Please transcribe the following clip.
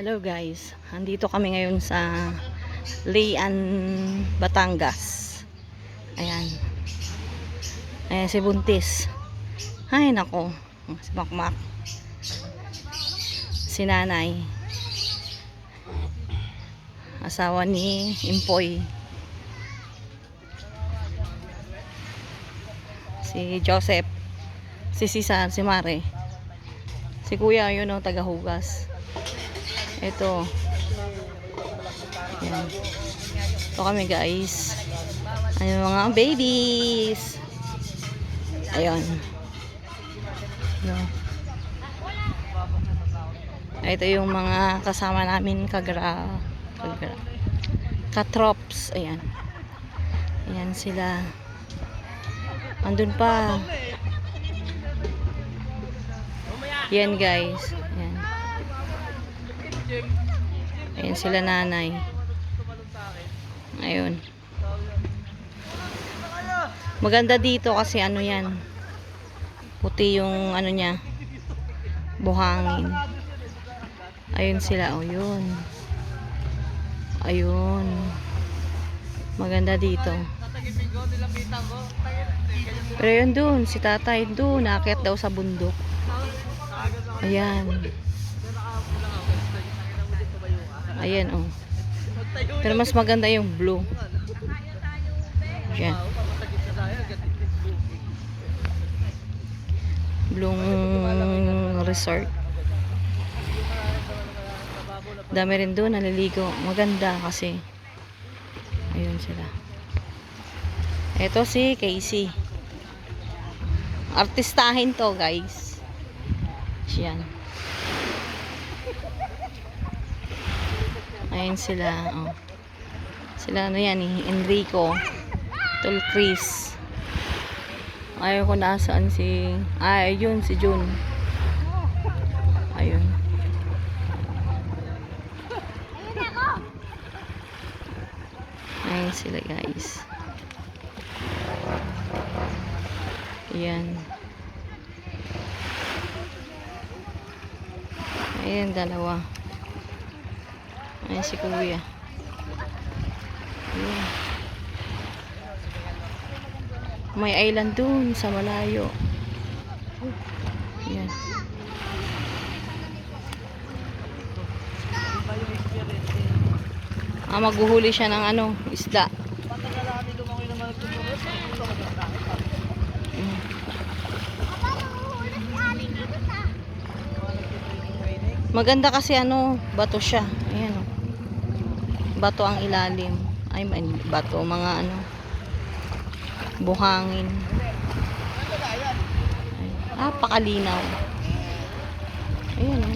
Hello guys, andito kami ngayon sa Lian, Batangas. Ayan. Ayan si Buntis. Ay nako, si Makmak. Si Nanay. Asawa ni Impoy. Si Joseph. Si Cesar, si Mare. Si Kuya, yun o, tagahugas. Ito. Ayan. Ito kami guys. Ayan mga babies. Ayan. Ito yung mga kasama namin katrops. Ayan. Ayan sila. Andun pa. Yan guys. Ayan. Ayan sila nanay. Ayun. Maganda dito kasi ano yan. Puti yung ano niya. Buhangin. Ayun sila. O yun. Ayun. Maganda dito. Pero yun dun. Si tatay dun. Naakyat daw sa bundok. Ayan. Ayan oh. Pero mas maganda yung blue. Ayan. Blue resort. Dami rin doon naliligo. Maganda kasi. Ayun sila. Ito si Casey. Artistahin to guys. Ayan. Ayan sila. Oh. Sila ano yan eh. Enrico. Tol Chris. Ayaw ko nasaan si... ayun si June. Ayun. Ayan sila guys. Ayan. Ayan dalawa. Ayan si Kuya. Ayan. May island dun sa malayo. Ayan. Maghuhuli siya ng ano, isda. Maganda kasi ano, bato siya. Ayan o. Bato ang ilalim. Ay, bato, mga ano, buhangin. Pakalinaw. Ayan o.